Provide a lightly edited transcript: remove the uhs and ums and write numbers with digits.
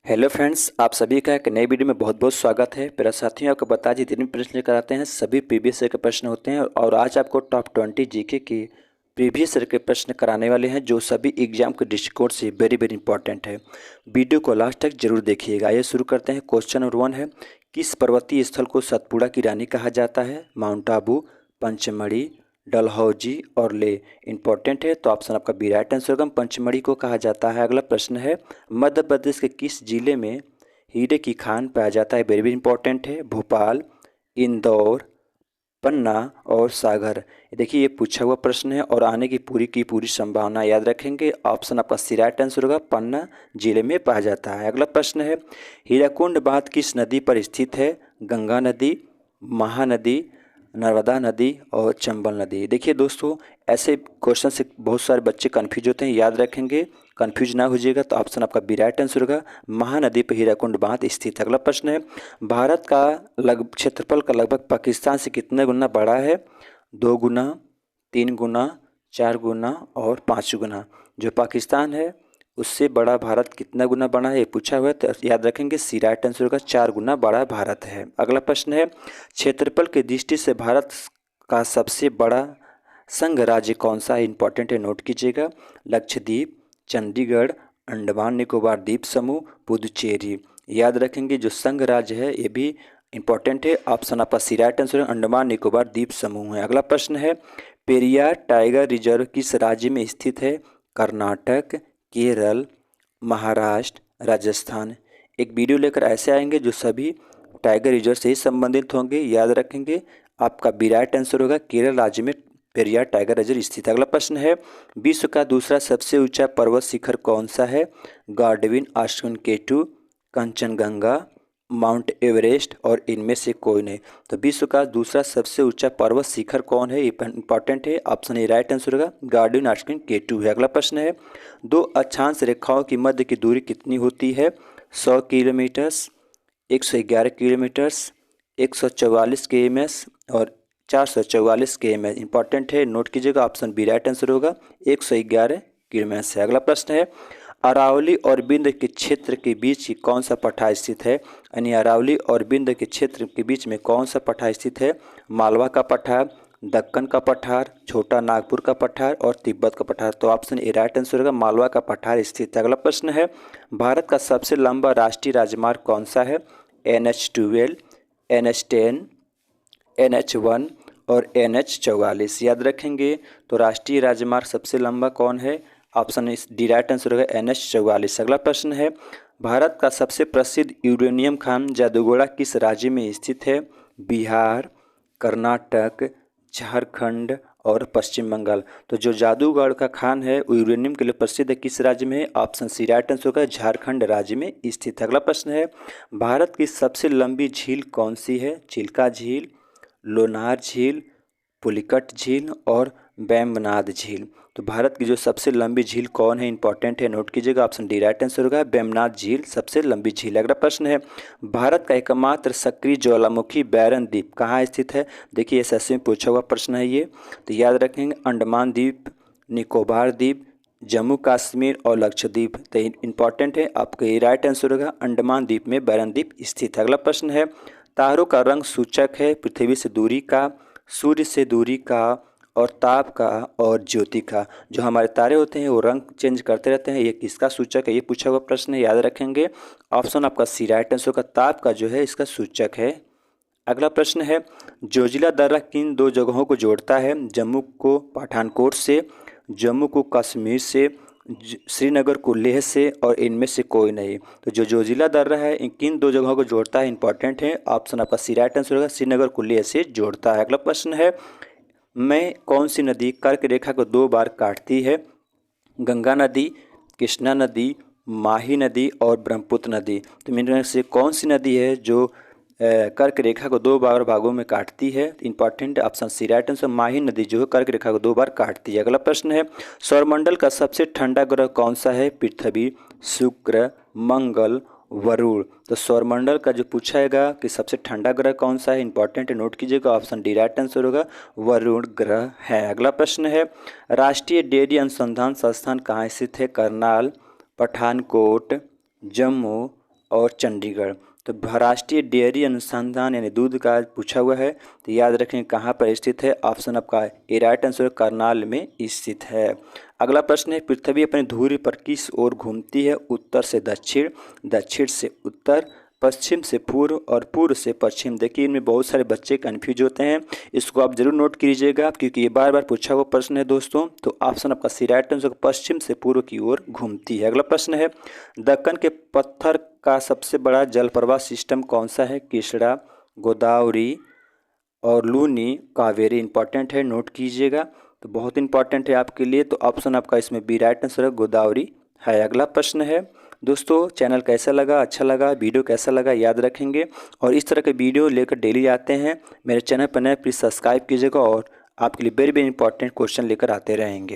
Hello friends, आप सभी का एक नई वीडियो में बहुत बहुत स्वागत है। मेरा साथियों, आपको बता दें जितने प्रश्न लेकर आते हैं सभी प्रीवियस ईयर के प्रश्न होते हैं और आज आपको टॉप 20 जीके के प्रीवियस ईयर के प्रश्न कराने वाले हैं जो सभी एग्जाम के दृष्टिकोण से वेरी वेरी इंपॉर्टेंट है। वीडियो को लास्ट तक जरूर देखिएगा। आइए शुरू करते हैं। क्वेश्चन नंबर 1 है, किस पर्वतीय स्थल को सतपुड़ा की रानी कहा जाता है? माउंट आबू, पंचमढ़ी, डलहौजी और ले। इंपॉर्टेंट है, तो ऑप्शन आपका बी राइट आंसर होगा। पंचमढ़ी को कहा जाता है। अगला प्रश्न है, मध्य प्रदेश के किस जिले में हीरे की खान पाया जाता है? वेरी वेरी इंपॉर्टेंट है। भोपाल, इंदौर, पन्ना और सागर। देखिए ये पूछा हुआ प्रश्न है और आने की पूरी संभावना याद रखेंगे। ऑप्शन आपका सी राइट आंसर होगा, पन्ना जिले में पाया जाता है। अगला प्रश्न है, हीराकुंड बांध किस नदी पर स्थित है? गंगा नदी, महानदी, नर्मदा नदी और चंबल नदी। देखिए दोस्तों, ऐसे क्वेश्चन से बहुत सारे बच्चे कन्फ्यूज होते हैं, याद रखेंगे, कन्फ्यूज ना हो जाइएगा। तो ऑप्शन आपका बी राइट आंसर होगा, महानदी पर हीराकुंड बांध स्थित है। अगला प्रश्न है, भारत का क्षेत्रफल का लगभग पाकिस्तान से कितने गुना बड़ा है? 2 गुना, 3 गुना, 4 गुना और 5 गुना। जो पाकिस्तान है उससे बड़ा भारत कितना गुना बड़ा है ये पूछा हुआ है, तो याद रखेंगे सी राइट आंसर होगा, 4 गुना बड़ा भारत है। अगला प्रश्न है, क्षेत्रफल की दृष्टि से भारत का सबसे बड़ा संघ राज्य कौन सा है? इंपॉर्टेंट है, नोट कीजिएगा। लक्षद्वीप, चंडीगढ़, अंडमान निकोबार द्वीप समूह, पुदुचेरी। याद रखेंगे, जो संघ राज्य है ये भी इंपॉर्टेंट है। ऑप्शन आपका सी राइट आंसर है, अंडमान निकोबार द्वीप समूह है। अगला प्रश्न है, पेरियार टाइगर रिजर्व किस राज्य में स्थित है? कर्नाटक, केरल, महाराष्ट्र, राजस्थान। एक वीडियो लेकर ऐसे आएंगे जो सभी टाइगर रिजर्व से ही संबंधित होंगे, याद रखेंगे। आपका बी राइट आंसर होगा, केरल राज्य में पेरियार टाइगर रिजर्व स्थित है। अगला प्रश्न है, विश्व का दूसरा सबसे ऊंचा पर्वत शिखर कौन सा है? Godwin, Austen K two, Kanchenjunga, Mount Everest और इनमें से कोई नहीं। तो विश्व का दूसरा सबसे ऊंचा पर्वत शिखर कौन है? इंपॉर्टेंट है, ऑप्शन ए राइट आंसर होगा, गार्डविन, आस्किन केटू है। अगला प्रश्न है, दो अक्षांश रेखाओं की मध्य की दूरी कितनी होती है? 100 किलोमीटर्स, 111 किलोमीटर्स, 144 km और 444 km। इंपॉर्टेंट है, नोट कीजिएगा। ऑप्शन बी राइट आंसर होगा, 111 km है। अगला प्रश्न है, अरावली और बिंद के क्षेत्र के बीच कौन सा पठार स्थित है? यानी अरावली और बिंद के क्षेत्र के बीच में कौन सा पठार स्थित है? मालवा का पठार, दक्कन का पठार, छोटा नागपुर का पठार और तिब्बत का पठार। तो ऑप्शन ए राइट आंसर होगा, मालवा का पठार स्थित है। अगला प्रश्न है, भारत का सबसे लंबा राष्ट्रीय राजमार्ग कौन सा है? NH12, NH10, NH1 और NH44। याद रखेंगे, तो राष्ट्रीय राजमार्ग सबसे लंबा कौन है? ऑप्शन इस डी राइट आंसर होगा, NH44। अगला प्रश्न है, भारत का सबसे प्रसिद्ध यूरेनियम खान जादूगोड़ा किस राज्य में स्थित है? बिहार, कर्नाटक, झारखंड और पश्चिम बंगाल। तो जो जादूगढ़ का खान है वो यूरेनियम के लिए प्रसिद्ध है, किस राज्य में है? ऑप्शन सी राइट आंसर होगा, झारखंड राज्य में स्थित है। अगला प्रश्न है, भारत की सबसे लंबी झील कौन सी है? चिल्का झील, लोनार झील, पुलिकट झील और वेम्बनाड झील। तो भारत की जो सबसे लंबी झील कौन है? इंपॉर्टेंट है, नोट कीजिएगा। ऑप्शन डी राइट आंसर होगा, वेम्बनाड झील सबसे लंबी झील है। अगला प्रश्न है, भारत का एकमात्र सक्रिय ज्वालामुखी बैरन द्वीप कहाँ स्थित है? देखिए एसएससी में पूछा हुआ प्रश्न है ये, तो याद रखेंगे, अंडमान द्वीप, निकोबार द्वीप, जम्मू कश्मीर और लक्षद्वीप। तो इंपॉर्टेंट है, आपका ये राइट आंसर होगा, अंडमान द्वीप में बैरन द्वीप स्थित है। अगला प्रश्न है, तारों का रंग सूचक है पृथ्वी से दूरी का, सूर्य से दूरी का और ताप का और ज्योति का। जो हमारे तारे होते हैं वो रंग चेंज करते रहते हैं, ये किसका सूचक है? ये पूछा हुआ प्रश्न है, याद रखेंगे। ऑप्शन आपका सी राइट आंसर का, ताप का जो है इसका सूचक है। अगला प्रश्न है, जोजिला दर्रा किन दो जगहों को जोड़ता है? जम्मू को पठानकोट से, जम्मू को कश्मीर से, श्रीनगर को लेह से और इनमें से कोई नहीं। तो जो जोजिला दर्रा है इन किन दो जगहों को जोड़ता है? इंपॉर्टेंट है, ऑप्शन आपका सी राइट आंसर होगा, श्रीनगर को लेह से जोड़ता है। अगला प्रश्न है, में कौन सी नदी कर्क रेखा को 2 बार काटती है? गंगा नदी, कृष्णा नदी, माही नदी और ब्रह्मपुत्र नदी। तो इनमें से कौन सी नदी है जो कर्क रेखा को 2 बार भागों में काटती है? Important, option C right answer, Mahi नदी जो है कर्क रेखा को 2 बार काटती है। अगला प्रश्न है, सौरमंडल का सबसे ठंडा ग्रह कौन सा है? पृथ्वी, शुक्र, मंगल, वरुण। तो सौरमंडल का जो पूछाएगा कि सबसे ठंडा ग्रह कौन सा है, इंपॉर्टेंट है, नोट कीजिएगा। ऑप्शन डी राइट आंसर होगा, वरुण ग्रह है। अगला प्रश्न है, राष्ट्रीय डेयरी अनुसंधान संस्थान कहाँ स्थित है? करनाल, पठानकोट, जम्मू, और चंडीगढ़। तो राष्ट्रीय डेयरी अनुसंधान यानी दूध का पूछा हुआ है, तो याद रखें कहाँ पर स्थित है। ऑप्शन आपका ए राइट आंसर करनाल में स्थित है। अगला प्रश्न है, पृथ्वी अपनी धुरी पर किस ओर घूमती है? उत्तर से दक्षिण, दक्षिण से उत्तर, पश्चिम से पूर्व और पूर्व से पश्चिम। देखिए इनमें बहुत सारे बच्चे कन्फ्यूज होते हैं, इसको आप जरूर नोट कीजिएगा क्योंकि ये बार बार पूछा हुआ प्रश्न है दोस्तों। तो ऑप्शन आपका सी राइट आंसर पश्चिम से पूर्व की ओर घूमती है। अगला प्रश्न है, दक्कन के पत्थर का सबसे बड़ा जल प्रवाह सिस्टम कौन सा है? कृष्णा, गोदावरी और लूनी, कावेरी। इंपॉर्टेंट है, नोट कीजिएगा, तो बहुत इंपॉर्टेंट है आपके लिए। तो ऑप्शन आपका इसमें बी राइट आंसर है, गोदावरी है। अगला प्रश्न है दोस्तों, चैनल कैसा लगा, अच्छा लगा, वीडियो कैसा लगा याद रखेंगे, और इस तरह के वीडियो लेकर डेली आते हैं। मेरे चैनल पर नए प्लीज़ सब्सक्राइब कीजिएगा और आपके लिए वेरी वेरी इंपॉर्टेंट क्वेश्चन लेकर आते रहेंगे।